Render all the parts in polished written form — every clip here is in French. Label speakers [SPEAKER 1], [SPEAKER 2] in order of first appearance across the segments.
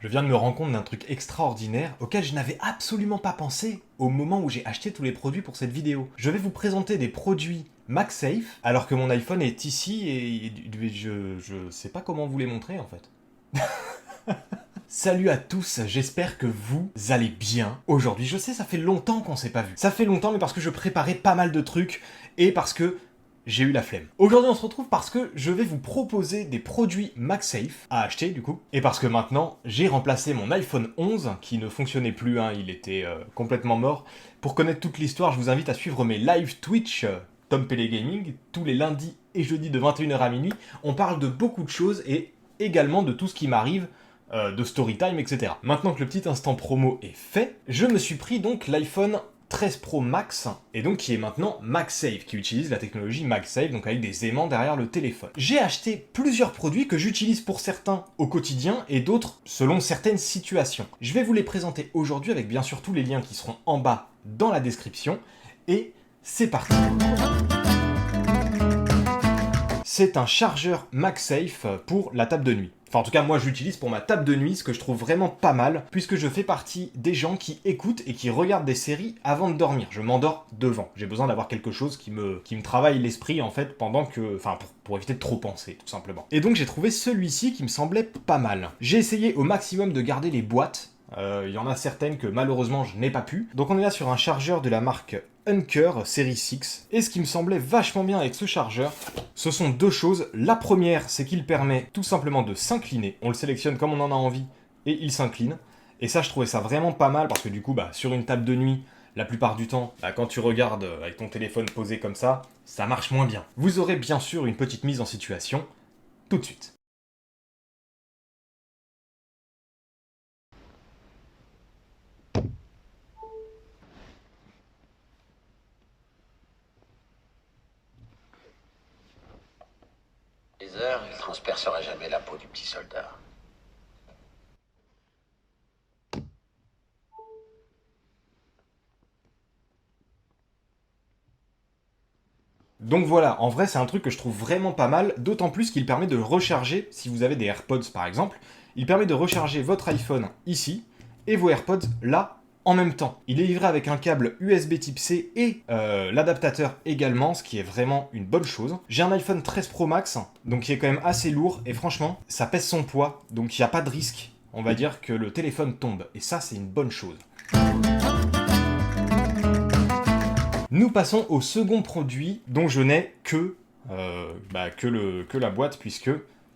[SPEAKER 1] Je viens de me rendre compte d'un truc extraordinaire auquel je n'avais absolument pas pensé au moment où j'ai acheté tous les produits pour cette vidéo. Je vais vous présenter des produits MagSafe alors que mon iPhone est ici et je sais pas comment vous les montrer en fait. Salut à tous, j'espère que vous allez bien. Aujourd'hui, je sais, ça fait longtemps qu'on s'est pas vu. Ça fait longtemps, mais parce que je préparais pas mal de trucs et parce que j'ai eu la flemme. Aujourd'hui, on se retrouve parce que je vais vous proposer des produits MagSafe à acheter du coup. Et parce que maintenant, j'ai remplacé mon iPhone 11 qui ne fonctionnait plus, hein, il était complètement mort. Pour connaître toute l'histoire, je vous invite à suivre mes live Twitch Tom Pelé Gaming tous les lundis et jeudis de 21h à minuit. On parle de beaucoup de choses et également de tout ce qui m'arrive de Storytime, etc. Maintenant que le petit instant promo est fait, je me suis pris donc l'iPhone 13 Pro Max, et donc qui est maintenant MagSafe, qui utilise la technologie MagSafe, donc avec des aimants derrière le téléphone. J'ai acheté plusieurs produits que j'utilise pour certains au quotidien, et d'autres selon certaines situations. Je vais vous les présenter aujourd'hui avec bien sûr tous les liens qui seront en bas dans la description, et c'est parti. C'est un chargeur MagSafe pour la table de nuit. Enfin, en tout cas, moi, je l'utilise pour ma table de nuit, ce que je trouve vraiment pas mal, puisque je fais partie des gens qui écoutent et qui regardent des séries avant de dormir. Je m'endors devant. J'ai besoin d'avoir quelque chose qui me travaille l'esprit, en fait, pendant que... Enfin, pour éviter de trop penser, tout simplement. Et donc, j'ai trouvé celui-ci qui me semblait pas mal. J'ai essayé au maximum de garder les boîtes. Il y en a certaines que, malheureusement, je n'ai pas pu. Donc, on est là sur un chargeur de la marque Anker série 6. Et ce qui me semblait vachement bien avec ce chargeur, ce sont deux choses. La première, c'est qu'il permet tout simplement de s'incliner. On le sélectionne comme on en a envie et il s'incline. Et ça, je trouvais ça vraiment pas mal parce que du coup, sur une table de nuit, la plupart du temps, quand tu regardes avec ton téléphone posé comme ça marche moins bien. Vous aurez bien sûr une petite mise en situation tout de suite.
[SPEAKER 2] Les heures, il transpercera jamais la peau du petit soldat.
[SPEAKER 1] Donc voilà, en vrai c'est un truc que je trouve vraiment pas mal, d'autant plus qu'il permet de recharger, si vous avez des AirPods par exemple, il permet de recharger votre iPhone ici, et vos AirPods là, en même temps. Il est livré avec un câble USB type C et l'adaptateur également, ce qui est vraiment une bonne chose. J'ai un iPhone 13 Pro Max, donc qui est quand même assez lourd, et franchement, ça pèse son poids, donc il n'y a pas de risque, on va dire, que le téléphone tombe, et ça c'est une bonne chose. Nous passons au second produit dont je n'ai que la boîte puisque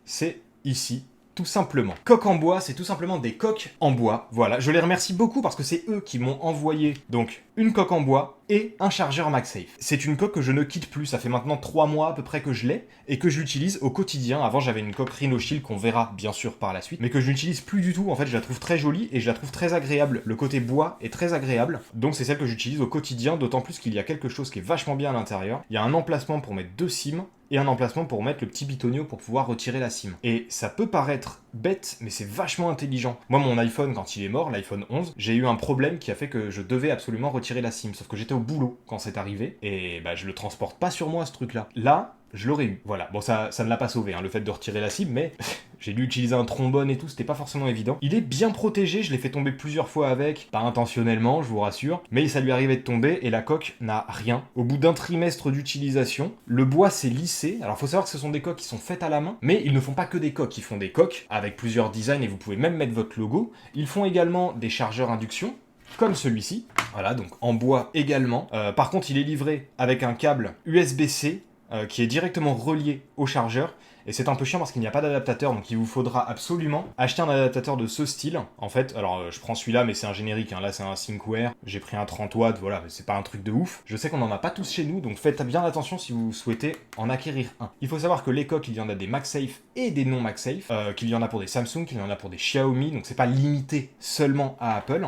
[SPEAKER 1] c'est ici. Tout simplement. Coque en bois, c'est tout simplement des coques en bois. Voilà, je les remercie beaucoup parce que c'est eux qui m'ont envoyé donc une coque en bois et un chargeur MagSafe. C'est une coque que je ne quitte plus, ça fait maintenant 3 mois à peu près que je l'ai et que je l'utilise au quotidien. Avant j'avais une coque Rhinoshield qu'on verra bien sûr par la suite, mais que je n'utilise plus du tout. En fait je la trouve très jolie et je la trouve très agréable. Le côté bois est très agréable, donc c'est celle que j'utilise au quotidien, d'autant plus qu'il y a quelque chose qui est vachement bien à l'intérieur. Il y a un emplacement pour mettre 2 SIM et un emplacement pour mettre le petit bitonio pour pouvoir retirer la SIM. Et ça peut paraître bête, mais c'est vachement intelligent. Moi, mon iPhone, quand il est mort, l'iPhone 11, j'ai eu un problème qui a fait que je devais absolument retirer la SIM. Sauf que j'étais au boulot quand c'est arrivé, et je le transporte pas sur moi, ce truc-là. Là, je l'aurais eu. Voilà. Bon, ça ne l'a pas sauvé, hein, le fait de retirer la SIM, mais j'ai dû utiliser un trombone et tout, c'était pas forcément évident. Il est bien protégé, je l'ai fait tomber plusieurs fois avec, pas intentionnellement, je vous rassure, mais ça lui arrivait de tomber et la coque n'a rien. Au bout d'un trimestre d'utilisation, le bois s'est lissé. Alors faut savoir que ce sont des coques qui sont faites à la main, mais ils ne font pas que des coques, ils font des coques avec plusieurs designs et vous pouvez même mettre votre logo. Ils font également des chargeurs induction, comme celui-ci. Voilà, donc en bois également. Par contre, il est livré avec un câble USB-C qui est directement relié au chargeur. Et c'est un peu chiant parce qu'il n'y a pas d'adaptateur, donc il vous faudra absolument acheter un adaptateur de ce style. En fait, alors je prends celui-là, mais c'est un générique, hein. Là c'est un Thinkware, j'ai pris un 30 watts, voilà, mais c'est pas un truc de ouf. Je sais qu'on n'en a pas tous chez nous, donc faites bien attention si vous souhaitez en acquérir un. Il faut savoir que les coques, il y en a des MagSafe et des non MagSafe, qu'il y en a pour des Samsung, qu'il y en a pour des Xiaomi, donc c'est pas limité seulement à Apple.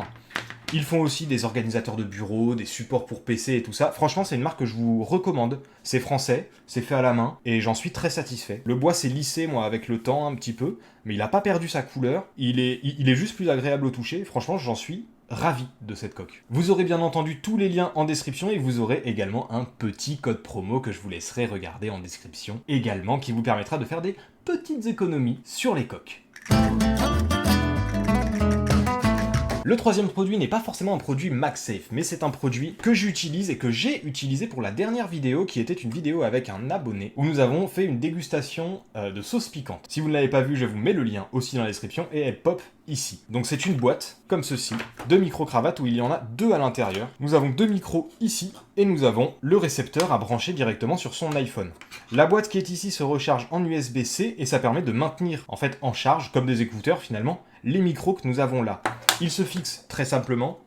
[SPEAKER 1] Ils font aussi des organisateurs de bureaux, des supports pour PC et tout ça. Franchement, c'est une marque que je vous recommande. C'est français, c'est fait à la main, et j'en suis très satisfait. Le bois s'est lissé, moi, avec le temps, un petit peu, mais il n'a pas perdu sa couleur. Il est juste plus agréable au toucher. Franchement, j'en suis ravi de cette coque. Vous aurez bien entendu tous les liens en description, et vous aurez également un petit code promo que je vous laisserai regarder en description, également, qui vous permettra de faire des petites économies sur les coques. Le troisième produit n'est pas forcément un produit MagSafe, mais c'est un produit que j'utilise et que j'ai utilisé pour la dernière vidéo, qui était une vidéo avec un abonné, où nous avons fait une dégustation de sauce piquante. Si vous ne l'avez pas vu, je vous mets le lien aussi dans la description, et elle pop ici. Donc c'est une boîte, comme ceci, de micro-cravates, où il y en a 2 à l'intérieur. Nous avons 2 micros ici, et nous avons le récepteur à brancher directement sur son iPhone. La boîte qui est ici se recharge en USB-C, et ça permet de maintenir, en fait, en charge, comme des écouteurs finalement, les micros que nous avons là. Ils se fixent très simplement.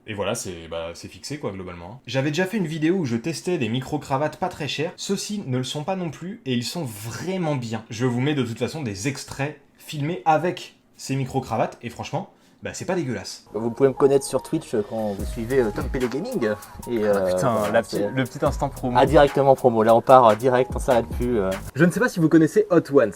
[SPEAKER 1] Et voilà, c'est fixé quoi globalement. J'avais déjà fait une vidéo où je testais des micro-cravates pas très chères. Ceux-ci ne le sont pas non plus et ils sont vraiment bien. Je vous mets de toute façon des extraits filmés avec ces micro-cravates et franchement, c'est pas dégueulasse.
[SPEAKER 3] Vous pouvez me connaître sur Twitch quand vous suivez Tom PD Gaming. Et,
[SPEAKER 4] Putain, le petit instant promo.
[SPEAKER 3] Ah, directement promo, là on part direct, on s'arrête plus.
[SPEAKER 4] Je ne sais pas si vous connaissez Hot Ones.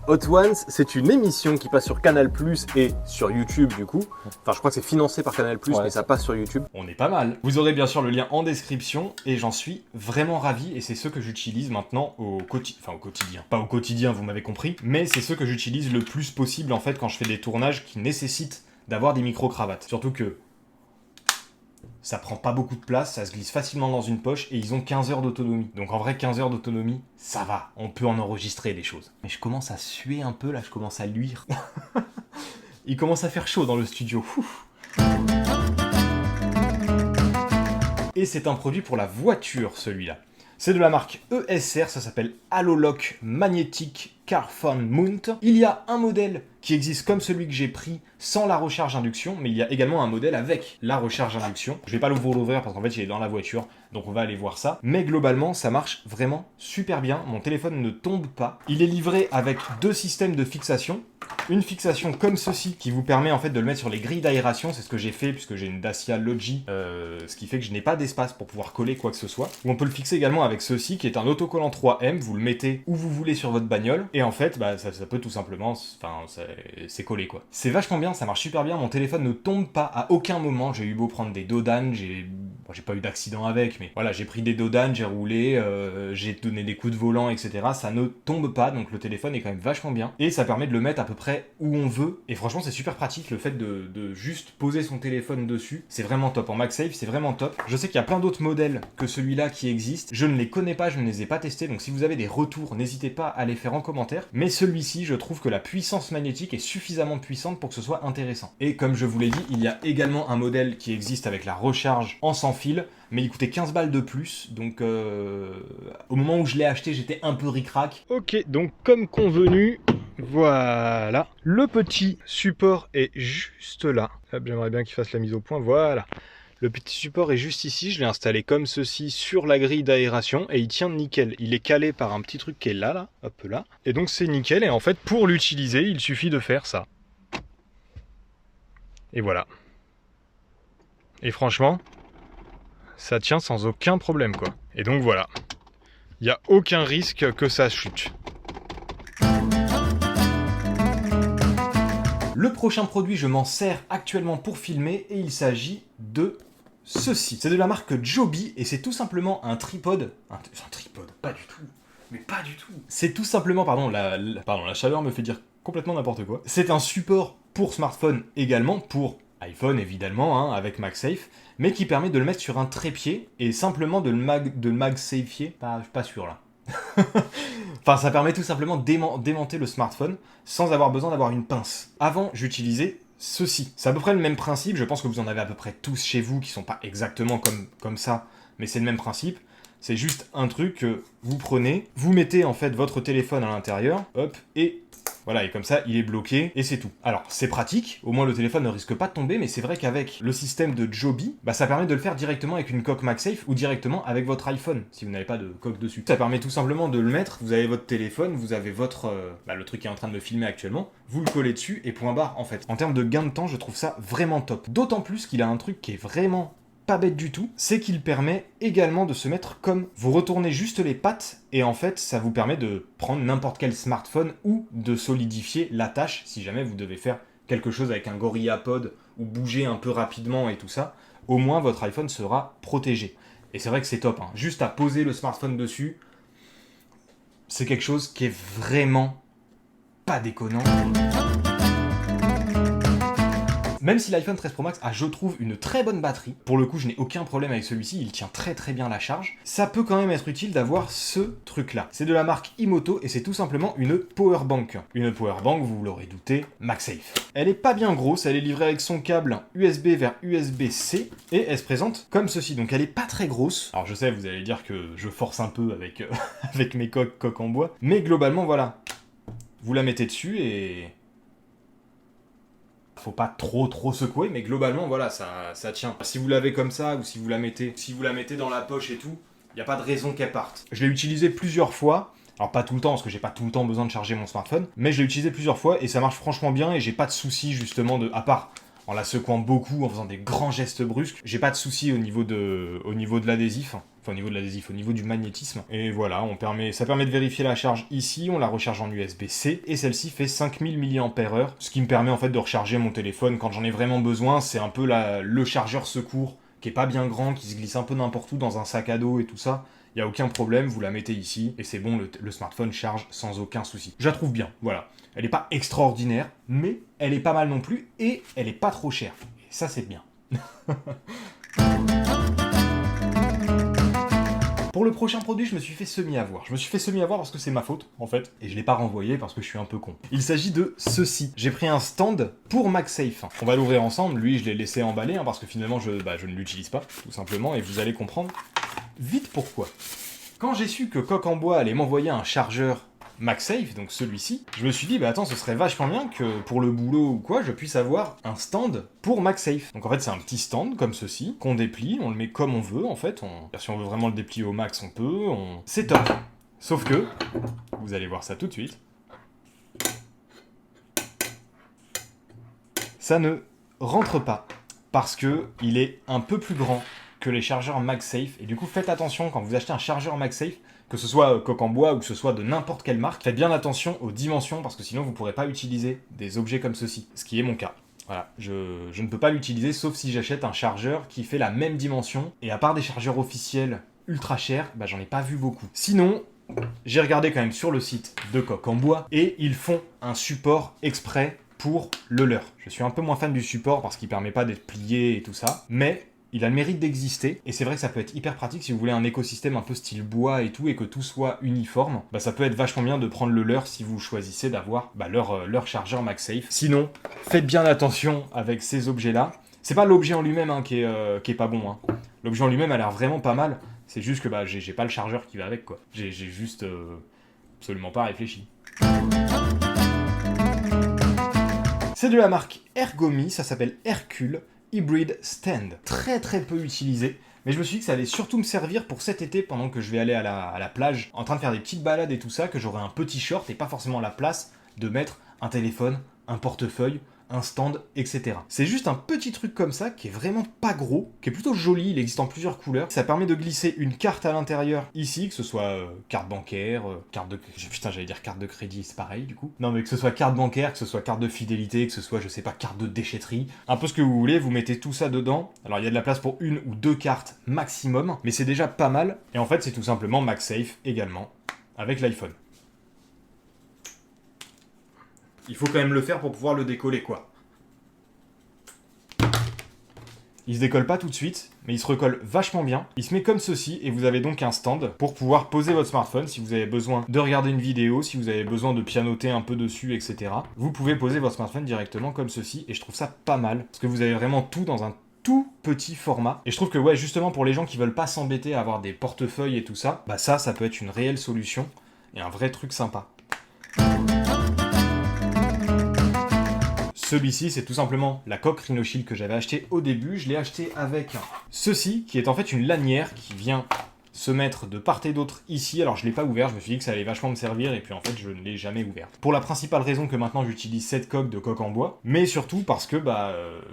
[SPEAKER 4] Hot Ones, c'est une émission qui passe sur Canal+ et sur YouTube du coup. Enfin, je crois que c'est financé par Canal+,
[SPEAKER 3] Ouais.
[SPEAKER 4] mais ça passe sur YouTube.
[SPEAKER 1] On est pas mal. Vous aurez bien sûr le lien en description et j'en suis vraiment ravi et c'est ce que j'utilise maintenant au quotidien. Pas au quotidien, vous m'avez compris, mais c'est ce que j'utilise le plus possible en fait quand je fais des tournages qui nécessitent d'avoir des micro-cravates. Surtout que ça prend pas beaucoup de place, ça se glisse facilement dans une poche et ils ont 15 heures d'autonomie. Donc en vrai, 15 heures d'autonomie, ça va, on peut en enregistrer des choses. Mais je commence à suer un peu là, je commence à luire. Il commence à faire chaud dans le studio. Ouf. Et c'est un produit pour la voiture celui-là. C'est de la marque ESR, ça s'appelle Alolock Magnetic Car Phone Mount. Il y a un modèle qui existe comme celui que j'ai pris sans la recharge induction, mais il y a également un modèle avec la recharge induction. Je vais pas vous l'ouvrir parce qu'en fait il est dans la voiture, donc on va aller voir ça. Mais globalement, ça marche vraiment super bien. Mon téléphone ne tombe pas. Il est livré avec 2 systèmes de fixation. Une fixation comme ceci qui vous permet en fait de le mettre sur les grilles d'aération, c'est ce que j'ai fait puisque j'ai une Dacia Logi, ce qui fait que je n'ai pas d'espace pour pouvoir coller quoi que ce soit. Ou on peut le fixer également avec ceci qui est un autocollant 3M, vous le mettez où vous voulez sur votre bagnole et en fait ça peut tout simplement, c'est collé quoi. C'est vachement bien, ça marche super bien, mon téléphone ne tombe pas à aucun moment, j'ai eu beau prendre des dodanes, j'ai pas eu d'accident avec, mais voilà, j'ai pris des dodanes, j'ai roulé, j'ai donné des coups de volant, etc. Ça ne tombe pas, donc le téléphone est quand même vachement bien et ça permet de le mettre à peu près où on veut et franchement c'est super pratique le fait de juste poser son téléphone dessus, c'est vraiment top. En MagSafe c'est vraiment top. Je sais qu'il y a plein d'autres modèles que celui-là qui existent, je ne les connais pas, je ne les ai pas testés, donc si vous avez des retours n'hésitez pas à les faire en commentaire, mais celui-ci je trouve que la puissance magnétique est suffisamment puissante pour que ce soit intéressant. Et comme je vous l'ai dit, il y a également un modèle qui existe avec la recharge en sans fil, mais il coûtait 15 balles de plus, donc au moment où je l'ai acheté j'étais un peu ric-rac. Ok, donc comme convenu, voilà, le petit support est juste là. Hop, j'aimerais bien qu'il fasse la mise au point, voilà. Le petit support est juste ici, je l'ai installé comme ceci sur la grille d'aération et il tient nickel. Il est calé par un petit truc qui est là, hop là. Et donc c'est nickel et en fait pour l'utiliser il suffit de faire ça. Et voilà. Et franchement, ça tient sans aucun problème quoi. Et donc voilà, il n'y a aucun risque que ça chute. Le prochain produit, je m'en sers actuellement pour filmer et il s'agit de ceci. C'est de la marque Joby et c'est tout simplement un tripode. Un tripode, pas du tout. Mais pas du tout. C'est tout simplement, pardon, la chaleur me fait dire complètement n'importe quoi. C'est un support pour smartphone également, pour iPhone évidemment, hein, avec MagSafe, mais qui permet de le mettre sur un trépied et simplement de le MagSafier. Pas sûr là. Enfin, ça permet tout simplement d'aimanter le smartphone sans avoir besoin d'avoir une pince. Avant, j'utilisais ceci. C'est à peu près le même principe, je pense que vous en avez à peu près tous chez vous qui sont pas exactement comme ça, mais c'est le même principe. C'est juste un truc que vous prenez, vous mettez en fait votre téléphone à l'intérieur, hop, et voilà, et comme ça, il est bloqué, et c'est tout. Alors, c'est pratique, au moins le téléphone ne risque pas de tomber, mais c'est vrai qu'avec le système de Joby, ça permet de le faire directement avec une coque MagSafe, ou directement avec votre iPhone, si vous n'avez pas de coque dessus. Ça permet tout simplement de le mettre, vous avez votre téléphone, vous avez votre... le truc qui est en train de me filmer actuellement, vous le collez dessus, et point barre, en fait. En termes de gain de temps, je trouve ça vraiment top. D'autant plus qu'il a un truc qui est vraiment pas bête du tout, c'est qu'il permet également de se mettre comme vous retournez juste les pattes et en fait ça vous permet de prendre n'importe quel smartphone ou de solidifier l'attache si jamais vous devez faire quelque chose avec un GorillaPod ou bouger un peu rapidement et tout ça, au moins votre iPhone sera protégé. Et c'est vrai que c'est top, hein. Juste à poser le smartphone dessus, c'est quelque chose qui est vraiment pas déconnant. Même si l'iPhone 13 Pro Max a, je trouve, une très bonne batterie, pour le coup, je n'ai aucun problème avec celui-ci, il tient très très bien la charge, ça peut quand même être utile d'avoir ce truc-là. C'est de la marque Imoto et c'est tout simplement une powerbank. Une powerbank, vous l'aurez douté, MagSafe. Elle est pas bien grosse, elle est livrée avec son câble USB vers USB-C et elle se présente comme ceci. Donc elle est pas très grosse. Alors je sais, vous allez dire que je force un peu avec, avec mes coques en bois, mais globalement, voilà. Vous la mettez dessus et... faut pas trop secouer, mais globalement, voilà, ça tient. Si vous l'avez comme ça, ou si vous la mettez dans la poche et tout, il n'y a pas de raison qu'elle parte. Je l'ai utilisé plusieurs fois, alors pas tout le temps, parce que j'ai pas tout le temps besoin de charger mon smartphone, mais je l'ai utilisé plusieurs fois, et ça marche franchement bien, et j'ai pas de soucis, justement, à part en la secouant beaucoup, en faisant des grands gestes brusques, j'ai pas de soucis au niveau de l'adhésif, enfin au niveau du magnétisme. Et voilà, ça permet de vérifier la charge ici, on la recharge en USB-C, et celle-ci fait 5000 mAh, ce qui me permet en fait de recharger mon téléphone quand j'en ai vraiment besoin. C'est un peu le chargeur secours, qui est pas bien grand, qui se glisse un peu n'importe où dans un sac à dos et tout ça. Il n'y a aucun problème, vous la mettez ici, et c'est bon, le smartphone charge sans aucun souci. Je la trouve bien, voilà. Elle n'est pas extraordinaire, mais elle est pas mal non plus, et elle est pas trop chère. Et ça, c'est bien. Pour le prochain produit, je me suis fait semi-avoir. Je me suis fait semi-avoir parce que c'est ma faute, en fait, et je l'ai pas renvoyé parce que je suis un peu con. Il s'agit de ceci. J'ai pris un stand pour MagSafe. On va l'ouvrir ensemble. Lui, je l'ai laissé emballer, hein, parce que finalement, je ne l'utilise pas, tout simplement, et vous allez comprendre vite pourquoi. Quand j'ai su que Coq en Bois allait m'envoyer un chargeur MagSafe, donc celui-ci, je me suis dit, bah attends, ce serait vachement bien que pour le boulot ou quoi, je puisse avoir un stand pour MagSafe. Donc en fait, c'est un petit stand comme ceci, qu'on déplie, on le met comme on veut, en fait. Si on veut vraiment le déplier au max, on peut, c'est top. Sauf que, vous allez voir ça tout de suite, ça ne rentre pas, parce que il est un peu plus grand que les chargeurs MagSafe, et du coup, faites attention quand vous achetez un chargeur MagSafe, que ce soit Coq en Bois ou que ce soit de n'importe quelle marque, faites bien attention aux dimensions parce que sinon vous ne pourrez pas utiliser des objets comme ceci, ce qui est mon cas. Voilà, je ne peux pas l'utiliser sauf si j'achète un chargeur qui fait la même dimension, et à part des chargeurs officiels ultra chers, bah j'en ai pas vu beaucoup. Sinon, j'ai regardé quand même sur le site de Coq en Bois, et ils font un support exprès pour le leur. Je suis un peu moins fan du support parce qu'il permet pas d'être plié et tout ça, mais il a le mérite d'exister, et c'est vrai que ça peut être hyper pratique si vous voulez un écosystème un peu style bois et tout, et que tout soit uniforme. Bah ça peut être vachement bien de prendre le leur si vous choisissez d'avoir leur chargeur MagSafe. Sinon, faites bien attention avec ces objets-là. C'est pas l'objet en lui-même hein, qui est pas bon. Hein. L'objet en lui-même a l'air vraiment pas mal. C'est juste que bah, j'ai pas le chargeur qui va avec, quoi. J'ai juste absolument pas réfléchi. C'est de la marque Ergomi, ça s'appelle Hercule Hybrid Stand. Très peu utilisé, mais je me suis dit que ça allait surtout me servir pour cet été pendant que je vais aller à la plage, en train de faire des petites balades et tout ça, que j'aurai un petit short et pas forcément la place de mettre un téléphone, un portefeuille, un stand, etc. C'est juste un petit truc comme ça, qui est vraiment pas gros, qui est plutôt joli, il existe en plusieurs couleurs. Ça permet de glisser une carte à l'intérieur, ici, que ce soit carte bancaire, carte de... Putain, j'allais dire carte de crédit, c'est pareil, du coup. Non, mais que ce soit carte bancaire, que ce soit carte de fidélité, que ce soit, je sais pas, carte de déchetterie. Un peu ce que vous voulez, vous mettez tout ça dedans. Alors, il y a de la place pour 1 ou 2 cartes maximum, mais c'est déjà pas mal. Et en fait, c'est tout simplement MagSafe également, avec l'iPhone. Il faut quand même le faire pour pouvoir le décoller, quoi. Il se décolle pas tout de suite, mais il se recolle vachement bien. Il se met comme ceci, et vous avez donc un stand pour pouvoir poser votre smartphone si vous avez besoin de regarder une vidéo, si vous avez besoin de pianoter un peu dessus, etc. Vous pouvez poser votre smartphone directement comme ceci, et je trouve ça pas mal, parce que vous avez vraiment tout dans un tout petit format. Et je trouve que ouais, justement pour les gens qui veulent pas s'embêter à avoir des portefeuilles et tout ça, bah ça peut être une réelle solution, et un vrai truc sympa. Celui-ci, c'est tout simplement la coque Rhino-Shield que j'avais acheté au début. Je l'ai acheté avec ceci, qui est en fait une lanière qui vient se mettre de part et d'autre ici. Alors je ne l'ai pas ouvert, je me suis dit que ça allait vachement me servir, et puis en fait je ne l'ai jamais ouvert. Pour la principale raison que maintenant j'utilise cette coque de Coq en Bois, mais surtout parce que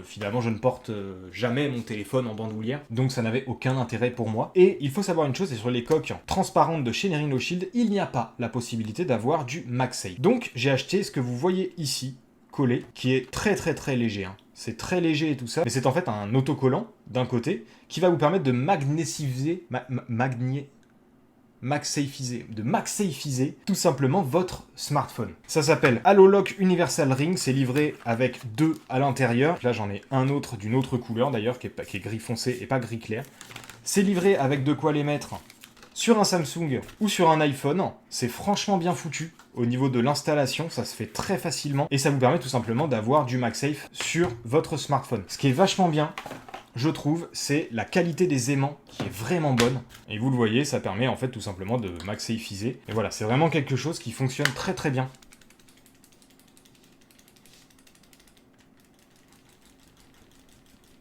[SPEAKER 1] finalement je ne porte jamais mon téléphone en bandoulière, donc ça n'avait aucun intérêt pour moi. Et il faut savoir une chose, c'est sur les coques transparentes de chez Rhino-Shield, il n'y a pas la possibilité d'avoir du MagSafe. Donc j'ai acheté ce que vous voyez ici, collé, qui est très léger. Hein. C'est très léger et tout ça, mais c'est en fait un autocollant d'un côté qui va vous permettre de magnétiser, MagSafeiser tout simplement votre smartphone. Ça s'appelle HaloLock Universal Ring, c'est livré avec 2 à l'intérieur. Là j'en ai un autre d'une autre couleur d'ailleurs, qui est gris foncé et pas gris clair. C'est livré avec de quoi les mettre sur un Samsung ou sur un iPhone. C'est franchement bien foutu. Au niveau de l'installation, ça se fait très facilement et ça vous permet tout simplement d'avoir du MagSafe sur votre smartphone. Ce qui est vachement bien, je trouve, c'est la qualité des aimants qui est vraiment bonne. Et vous le voyez, ça permet en fait tout simplement de MagSafeiser. Et voilà, c'est vraiment quelque chose qui fonctionne très très bien.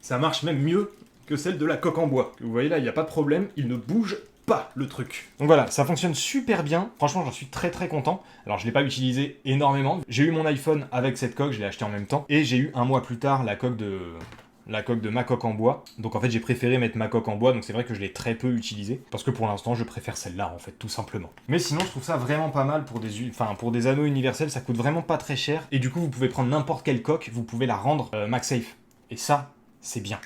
[SPEAKER 1] Ça marche même mieux que celle de la coque en bois. Vous voyez là, il n'y a pas de problème, il ne bouge pas le truc. Donc voilà, ça fonctionne super bien. Franchement, j'en suis très très content. Alors, je ne l'ai pas utilisé énormément. J'ai eu mon iPhone avec cette coque, je l'ai acheté en même temps. Et j'ai eu un mois plus tard la coque de ma coque en bois. Donc en fait, j'ai préféré mettre ma coque en bois. Donc c'est vrai que je l'ai très peu utilisé. Parce que pour l'instant, je préfère celle-là, en fait, tout simplement. Mais sinon, je trouve ça vraiment pas mal pour des anneaux universels. Ça coûte vraiment pas très cher. Et du coup, vous pouvez prendre n'importe quelle coque. Vous pouvez la rendre MagSafe. Et ça, c'est bien.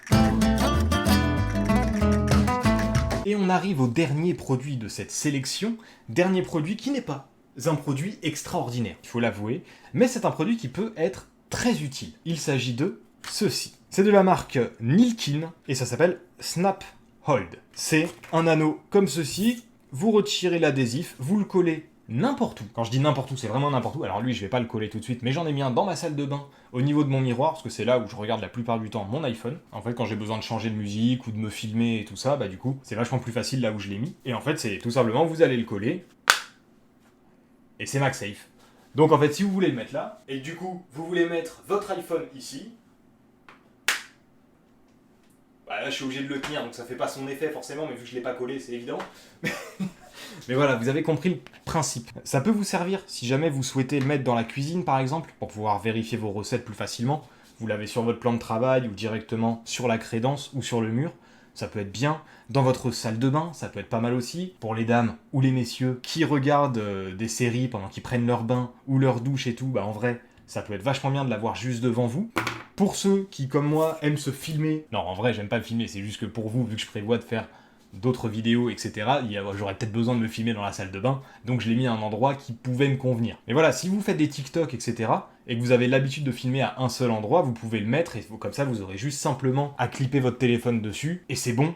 [SPEAKER 1] Et on arrive au dernier produit de cette sélection, dernier produit qui n'est pas un produit extraordinaire, il faut l'avouer, mais c'est un produit qui peut être très utile. Il s'agit de ceci. C'est de la marque Nilkin et ça s'appelle Snap Hold. C'est un anneau comme ceci, vous retirez l'adhésif, vous le collez n'importe où. Quand je dis n'importe où, c'est vraiment n'importe où. Alors lui, je vais pas le coller tout de suite, mais j'en ai mis un dans ma salle de bain, au niveau de mon miroir, parce que c'est là où je regarde la plupart du temps mon iPhone. En fait, quand j'ai besoin de changer de musique ou de me filmer et tout ça, bah du coup, c'est vachement plus facile là où je l'ai mis. Et en fait, c'est tout simplement, vous allez le coller, et c'est MagSafe. Donc en fait, si vous voulez le mettre là, et du coup, vous voulez mettre votre iPhone ici, bah là, je suis obligé de le tenir, donc ça fait pas son effet forcément, mais vu que je l'ai pas collé, c'est évident. Mais voilà, vous avez compris le principe. Ça peut vous servir si jamais vous souhaitez le mettre dans la cuisine par exemple, pour pouvoir vérifier vos recettes plus facilement. Vous l'avez sur votre plan de travail ou directement sur la crédence ou sur le mur. Ça peut être bien. Dans votre salle de bain, ça peut être pas mal aussi. Pour les dames ou les messieurs qui regardent des séries pendant qu'ils prennent leur bain ou leur douche et tout, bah en vrai, ça peut être vachement bien de l'avoir juste devant vous. Pour ceux qui, comme moi, aiment se filmer... Non, en vrai, j'aime pas me filmer, c'est juste que pour vous, vu que je prévois de faire d'autres vidéos, etc., j'aurais peut-être besoin de me filmer dans la salle de bain, donc je l'ai mis à un endroit qui pouvait me convenir. Mais voilà, si vous faites des TikTok, etc., et que vous avez l'habitude de filmer à un seul endroit, vous pouvez le mettre, et comme ça, vous aurez juste simplement à clipper votre téléphone dessus, et c'est bon.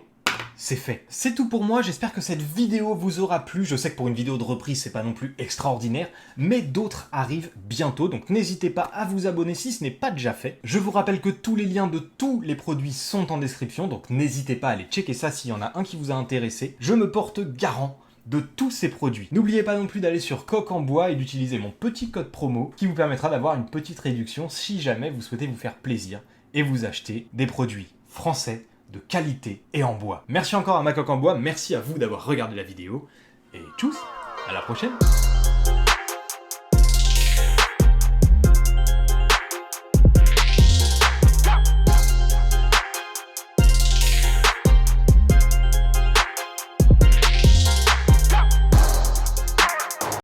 [SPEAKER 1] C'est fait. C'est tout pour moi, j'espère que cette vidéo vous aura plu. Je sais que pour une vidéo de reprise, c'est pas non plus extraordinaire, mais d'autres arrivent bientôt, donc n'hésitez pas à vous abonner si ce n'est pas déjà fait. Je vous rappelle que tous les liens de tous les produits sont en description, donc n'hésitez pas à aller checker ça s'il y en a un qui vous a intéressé. Je me porte garant de tous ces produits. N'oubliez pas non plus d'aller sur Coque en Bois et d'utiliser mon petit code promo qui vous permettra d'avoir une petite réduction si jamais vous souhaitez vous faire plaisir et vous acheter des produits français de qualité et en bois. Merci encore à ma coque en bois, merci à vous d'avoir regardé la vidéo, et tchuss, à la prochaine.